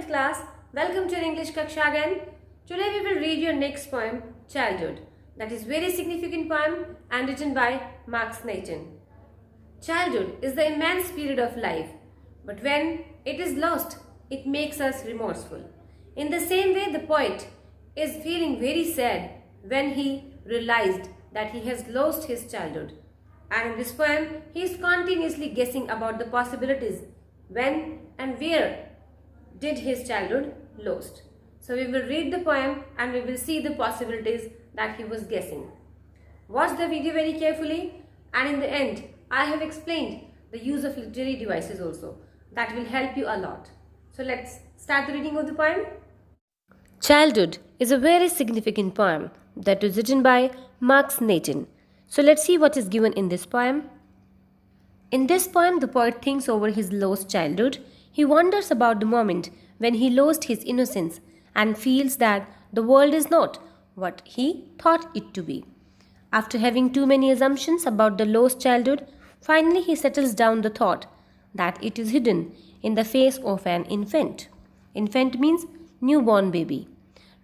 11th class. Welcome to your English Kaksha again. Today we will read your next poem, Childhood. That is very significant poem and written by Max Nathan. Childhood is the immense period of life, but when it is lost, it makes us remorseful. In the same way, the poet is feeling very sad when he realized that he has lost his childhood. And in this poem, he is continuously guessing about the possibilities when and where did his childhood lost. So we will read the poem and we will see the possibilities that he was guessing. Watch the video very carefully, and in the end, I have explained the use of literary devices also. That will help you a lot. So let's start the reading of the poem. Childhood is a very significant poem that was written by Max Nathan. So let's see what is given in this poem. In this poem, the poet thinks over his lost childhood. He wonders about the moment when he lost his innocence and feels that the world is not what he thought it to be. After having too many assumptions about the lost childhood, finally he settles down the thought that it is hidden in the face of an infant. Infant means newborn baby.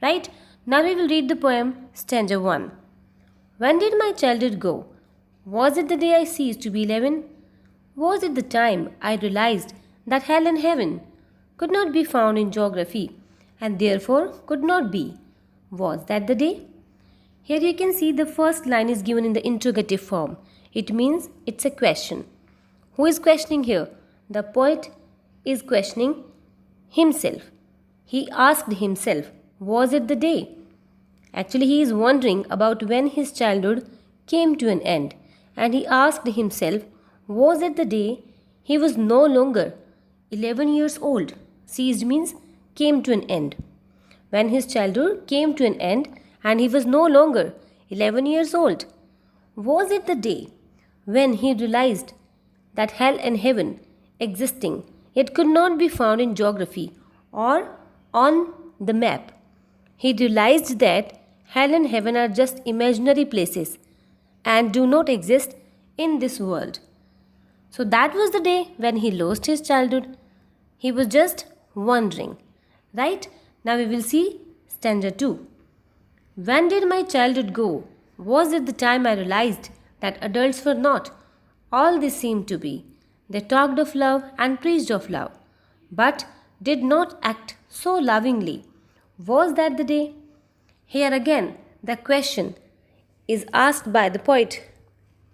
Right? Now we will read the poem, stanza 1. When did my childhood go? Was it the day I ceased to be 11? Was it the time I realized that hell and heaven could not be found in geography and therefore could not be? Was that the day? Here you can see the first line is given in the interrogative form. It means it's a question. Who is questioning here? The poet is questioning himself. He asked himself, was it the day? Actually, he is wondering about when his childhood came to an end, and he asked himself, was it the day he was no longer 11 years old? Ceased means came to an end. When his childhood came to an end and he was no longer 11 years old, was it the day when he realized that hell and heaven existing, it could not be found in geography or on the map? He realized that hell and heaven are just imaginary places and do not exist in this world. So that was the day when he lost his childhood. He was just wondering. Right? Now we will see stanza 2. When did my childhood go? Was it the time I realized that adults were not all they seemed to be? They talked of love and preached of love, but did not act so lovingly. Was that the day? Here again, the question is asked by the poet,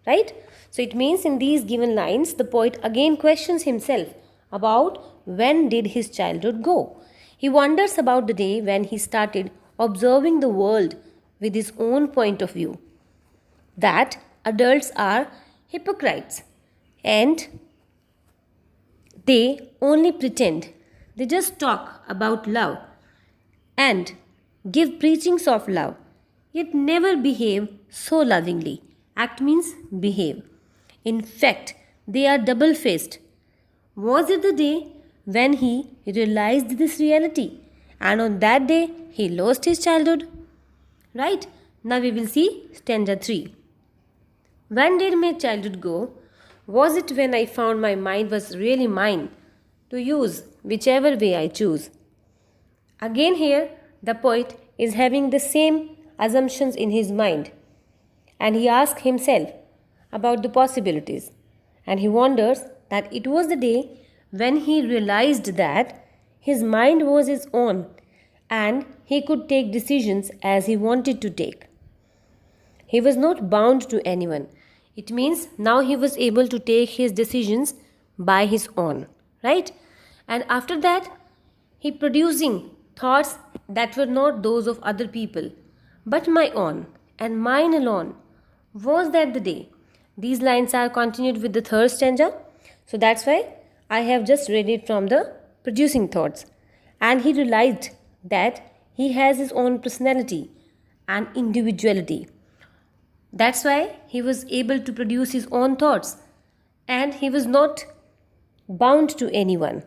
right? So it means in these given lines, the poet again questions himself about when did his childhood go. He wonders about the day when he started observing the world with his own point of view, that adults are hypocrites and they only pretend. They just talk about love and give preachings of love, yet never behave so lovingly. Act means behave. In fact, they are double-faced. Was it the day when he realized this reality, and on that day he lost his childhood? Right? Now we will see stanza 3. When did my childhood go? Was it when I found my mind was really mine to use whichever way I choose? Again here, the poet is having the same assumptions in his mind, and he asks himself about the possibilities, and he wonders that it was the day when he realized that his mind was his own and he could take decisions as he wanted to take. He was not bound to anyone. It means now he was able to take his decisions by his own, right? And after that, he producing thoughts that were not those of other people, but my own and mine alone. Was that the day? These lines are continued with the third stanza. So that's why I have just read it from the producing thoughts. And he realized that he has his own personality and individuality. That's why he was able to produce his own thoughts. And he was not bound to anyone,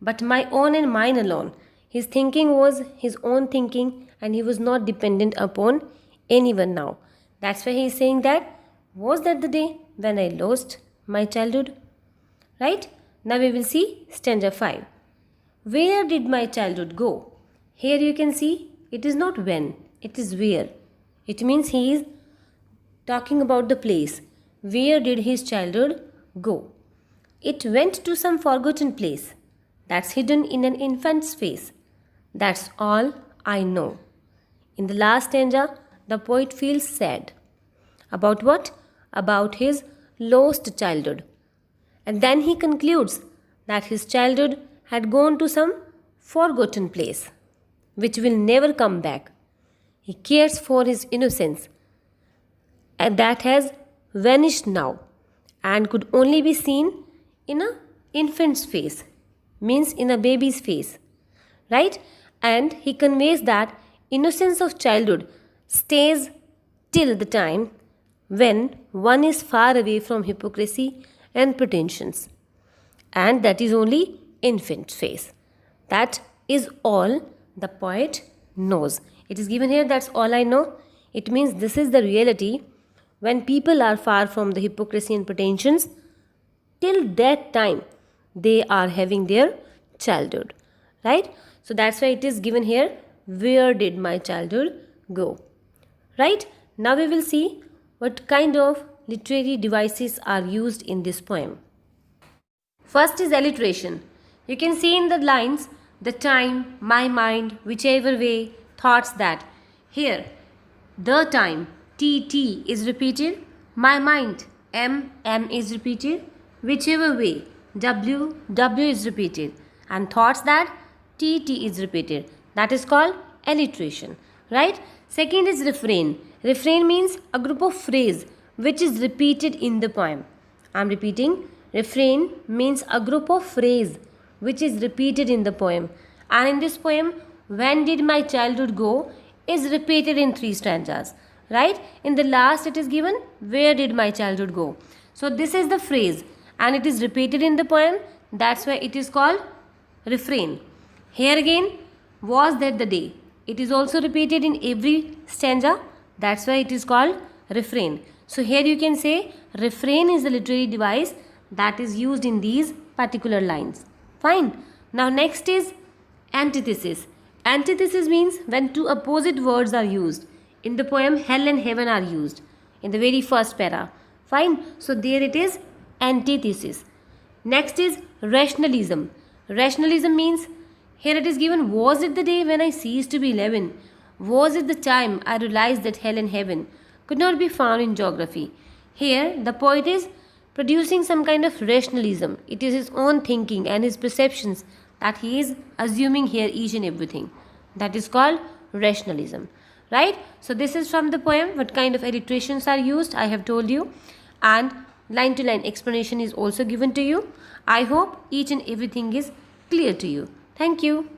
but my own and mine alone. His thinking was his own thinking and he was not dependent upon anyone now. That's why he is saying that, was that the day when I lost my childhood? Right? Now we will see stanza 5. Where did my childhood go? Here you can see it is not when, it is where. It means he is talking about the place. Where did his childhood go? It went to some forgotten place that's hidden in an infant's face. That's all I know. In the last stanza, the poet feels sad. About what? About his lost childhood. And then he concludes that his childhood had gone to some forgotten place, which will never come back. He cares for his innocence, and that has vanished now and could only be seen in an infant's face, means in a baby's face, right? And he conveys that innocence of childhood stays till the time when one is far away from hypocrisy and pretensions, and that is only infant's face. That is all the poet knows. It is given here, that's all I know. It means this is the reality when people are far from the hypocrisy and pretensions. Till that time they are having their childhood, right? So that's why it is given here, where did my childhood go, right? Now we will see what kind of literary devices are used in this poem. First is alliteration. You can see in the lines the time, my mind, whichever way, thoughts that. Here, the time, TT is repeated, my mind, M is repeated, whichever way, W is repeated, and thoughts that, TT is repeated. That is called alliteration, right? Second is refrain. Refrain means a group of phrase which is repeated in the poem. I am repeating, refrain means a group of phrase which is repeated in the poem. And in this poem, when did my childhood go is repeated in 3 stanzas, right? In the last it is given, where did my childhood go? So this is the phrase and it is repeated in the poem. That's why it is called refrain. Here again, was that the day? It is also repeated in every stanza. That's why it is called refrain. So here you can say refrain is the literary device that is used in these particular lines. Fine. Now next is antithesis. Antithesis means when 2 opposite words are used. In the poem, hell and heaven are used in the very first para. Fine. So there it is, antithesis. Next is rationalism. Rationalism means, here it is given, was it the day when I ceased to be 11? Was it the time I realized that hell and heaven could not be found in geography? Here the poet is producing some kind of rationalism. It is his own thinking and his perceptions that he is assuming here each and everything. That is called rationalism, right? So this is from the poem. What kind of alliterations are used, I have told you, and line to line explanation is also given to you. I hope each and everything is clear to you. Thank you.